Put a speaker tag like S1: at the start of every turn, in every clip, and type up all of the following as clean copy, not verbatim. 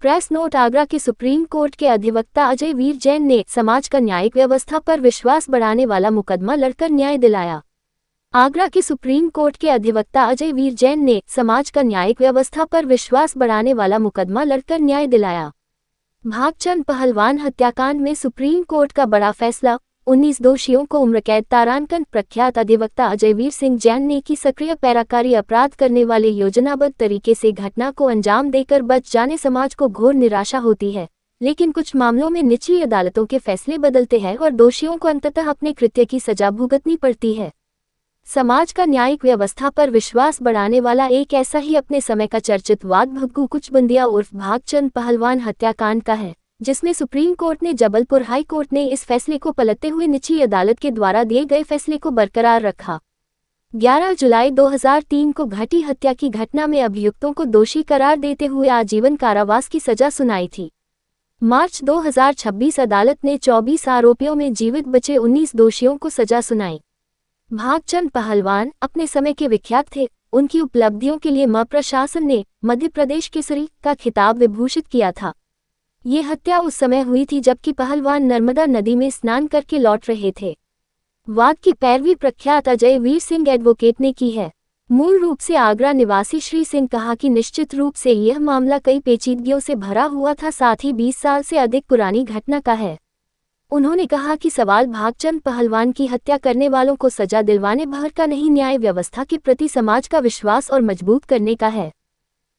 S1: Press note. Agra के supreme court के अधिवक्ता अजय वीर जैन ने समाज का न्यायिक व्यवस्था पर विश्वास बढ़ाने वाला मुकदमा लड़कर न्याय दिलाया। आगरा के सुप्रीम कोर्ट के अधिवक्ता अजय वीर जैन ने समाज का न्यायिक व्यवस्था पर विश्वास बढ़ाने वाला मुकदमा लड़कर न्याय दिलाया। भागचंद पहलवान हत्याकांड में सुप्रीम कोर्ट का बड़ा फैसला, 19 दोषियों को उम्रकैद। तारांकन प्रख्यात अधिवक्ता अजय वीर सिंह जैन ने की सक्रिय पैराकारी अपराध करने वाले योजनाबद्ध तरीके से घटना को अंजाम देकर बच जाने समाज को घोर निराशा होती है, लेकिन कुछ मामलों में निचली अदालतों के फैसले बदलते हैं और दोषियों को अंततः अपने कृत्य की सजा भुगतनी पड़ती है। समाज का न्यायिक व्यवस्था पर विश्वास बढ़ाने वाला एक ऐसा ही अपने समय का चर्चित वाद भग्गू कुचबंदिया उर्फ भागचंद पहलवान हत्याकांड का है, जिसमें सुप्रीम कोर्ट ने जबलपुर हाई कोर्ट ने इस फैसले को पलटते हुए निचली अदालत के द्वारा दिए गए फैसले को बरकरार रखा। 11 जुलाई 2003 को घटी हत्या की घटना में अभियुक्तों को दोषी करार देते हुए आजीवन कारावास की सजा सुनाई थी। मार्च 2026 अदालत ने 24 आरोपियों में जीवित बचे 19 दोषियों को सजा सुनाई। भागचंद पहलवान अपने समय के विख्यात थे। उनकी उपलब्धियों के लिए प्रशासन ने मध्य प्रदेश केसरी का खिताब विभूषित किया था। ये हत्या उस समय हुई थी जबकि पहलवान नर्मदा नदी में स्नान करके लौट रहे थे। वाद की पैरवी प्रख्यात अजय वीर सिंह एडवोकेट ने की है। मूल रूप से आगरा निवासी श्री सिंह कहा कि निश्चित रूप से यह मामला कई पेचीदगियों से भरा हुआ था, साथ ही 20 साल से अधिक पुरानी घटना का है। उन्होंने कहा कि सवाल भागचंद पहलवान की हत्या करने वालों को सजा दिलवाने भर का नहीं, न्याय व्यवस्था के प्रति समाज का विश्वास और मजबूत करने का है।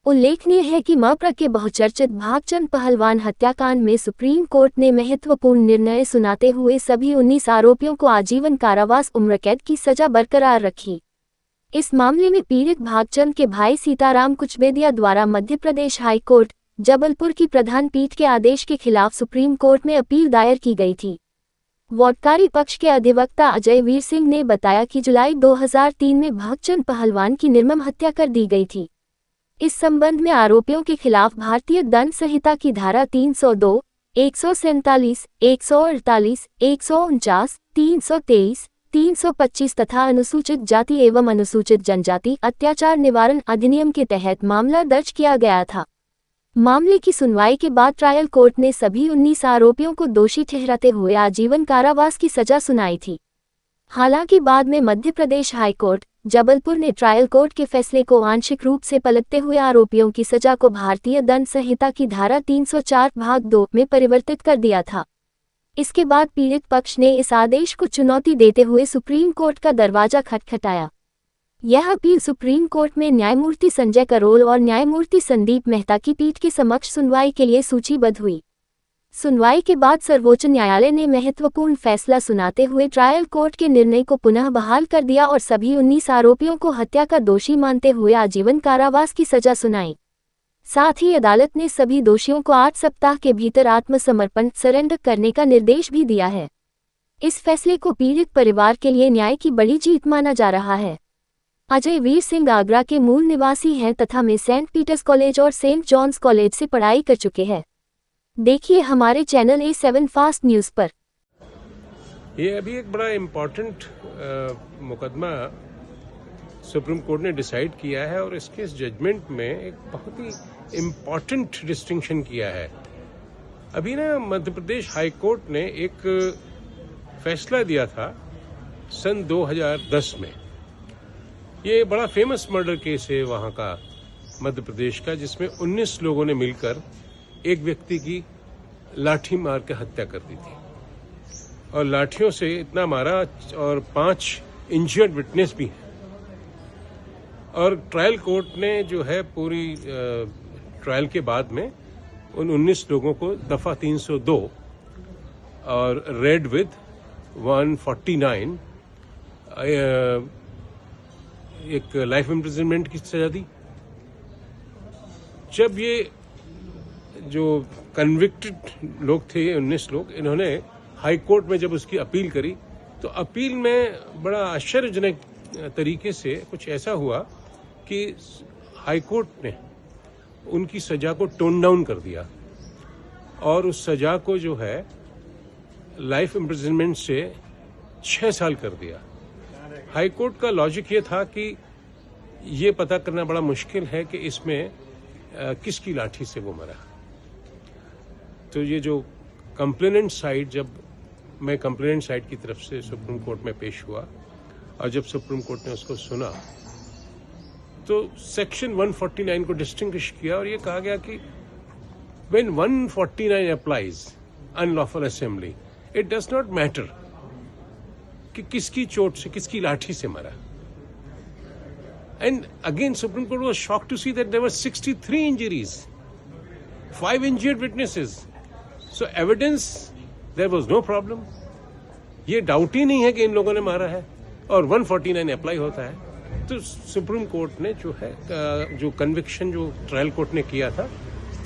S1: उल्लेखनीय है कि मप्र के बहुचर्चित भागचंद पहलवान हत्याकांड में सुप्रीम कोर्ट ने महत्वपूर्ण निर्णय सुनाते हुए सभी 19 आरोपियों को आजीवन कारावास उम्रकैद की सजा बरकरार रखी। इस मामले में पीड़ित भागचंद के भाई सीताराम कुचबेदिया द्वारा मध्य प्रदेश हाई कोर्ट जबलपुर की प्रधान पीठ के आदेश के खिलाफ सुप्रीम कोर्ट में अपील दायर की गई थी। वादकारी पक्ष के अधिवक्ता अजय वीर सिंह ने बताया कि जुलाई 2003 में भागचंद पहलवान की निर्मम हत्या कर दी गई थी। इस संबंध में आरोपियों के खिलाफ भारतीय दंड संहिता की धारा 302, 147, 148, 149, 323, 325 तथा अनुसूचित जाति एवं अनुसूचित जनजाति अत्याचार निवारण अधिनियम के तहत मामला दर्ज किया गया था। मामले की सुनवाई के बाद ट्रायल कोर्ट ने सभी 19 आरोपियों को दोषी ठहराते हुए आजीवन कारावास की सजा सुनाई थी। हालांकि बाद में मध्य प्रदेश हाईकोर्ट जबलपुर ने ट्रायल कोर्ट के फैसले को आंशिक रूप से पलटते हुए आरोपियों की सजा को भारतीय दंड संहिता की धारा 304 भाग 2 में परिवर्तित कर दिया था। इसके बाद पीड़ित पक्ष ने इस आदेश को चुनौती देते हुए सुप्रीम कोर्ट का दरवाजा खटखटाया। यह अपील सुप्रीम कोर्ट में न्यायमूर्ति संजय करोल और न्यायमूर्ति संदीप मेहता की पीठ के समक्ष सुनवाई के लिए सूचीबद्ध हुई। सुनवाई के बाद सर्वोच्च न्यायालय ने महत्वपूर्ण फैसला सुनाते हुए ट्रायल कोर्ट के निर्णय को पुनः बहाल कर दिया और सभी 19 आरोपियों को हत्या का दोषी मानते हुए आजीवन कारावास की सजा सुनाई। साथ ही अदालत ने सभी दोषियों को 8 सप्ताह के भीतर आत्मसमर्पण सरेंडर करने का निर्देश भी दिया है। इस फैसले को पीड़ित परिवार के लिए न्याय की बड़ी जीत माना जा रहा है। अजय वीर सिंह आगरा के मूल निवासी हैं तथा में सेंट पीटर्स कॉलेज और सेंट जॉन्स कॉलेज से पढ़ाई कर चुके हैं। देखिए हमारे चैनल A7 फास्ट न्यूज पर।
S2: ये अभी एक बड़ा इम्पोर्टेंट मुकदमा सुप्रीम कोर्ट ने डिसाइड किया है और इसके इस जजमेंट में एक बहुत ही इम्पोर्टेंट डिस्टिंक्शन किया है। अभी ना मध्य प्रदेश हाई कोर्ट ने एक फैसला दिया था सन 2010 में। ये बड़ा फेमस मर्डर केस है वहाँ का मध्य प्रदेश का, जिसमें 19 लोगों ने मिलकर एक व्यक्ति की लाठी मार के हत्या कर दी थी और लाठियों से इतना मारा और 5 इंजर्ड विटनेस भी हैं। और ट्रायल कोर्ट ने जो है पूरी ट्रायल के बाद में उन 19 लोगों को दफा 302 और रेड विद 149 एक लाइफ इम्प्रिजनमेंट की सजा दी। जब ये जो कन्विक्टेड लोग थे 19 लोग, इन्होंने हाई कोर्ट में जब उसकी अपील करी तो अपील में बड़ा आश्चर्यजनक तरीके से कुछ ऐसा हुआ कि हाई कोर्ट ने उनकी सजा को टोन डाउन कर दिया और उस सजा को जो है लाइफ इम्प्रिजनमेंट से 6 साल कर दिया। हाई कोर्ट का लॉजिक ये था कि ये पता करना बड़ा मुश्किल है कि इसमें किसकी लाठी से वो मरा। तो ये जो कंप्लेनेंट साइड, जब मैं कंप्लेनेंट साइड की तरफ से सुप्रीम कोर्ट में पेश हुआ और जब सुप्रीम कोर्ट ने उसको सुना तो सेक्शन 149 को डिस्टिंग्विश किया और ये कहा गया कि when 149 applies unlawful assembly, it does not matter कि किसकी चोट से, किसकी लाठी से मरा. And again supreme court was shocked to see that there were 63 injuries, 5 injured witnesses. So evidence, there was no problem. ये डाउट ही नहीं है कि इन लोगों ने मारा है और 149 अप्लाई होता है. तो सुप्रीम कोर्ट ने जो है जो कन्विक्शन जो ट्रायल कोर्ट ने किया था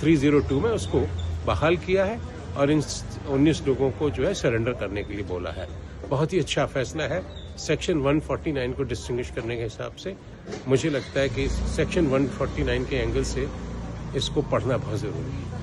S2: 302 में, उसको बहाल किया है और इन 19 लोगों को जो है सरेंडर करने के लिए बोला है. बहुत ही अच्छा फैसला है. सेक्शन 149 को डिस्टिंग्विश करने के हिसाब से मुझे लगता है कि सेक्शन 149 के एंगल से इसको पढ़ना बहुत जरूरी है.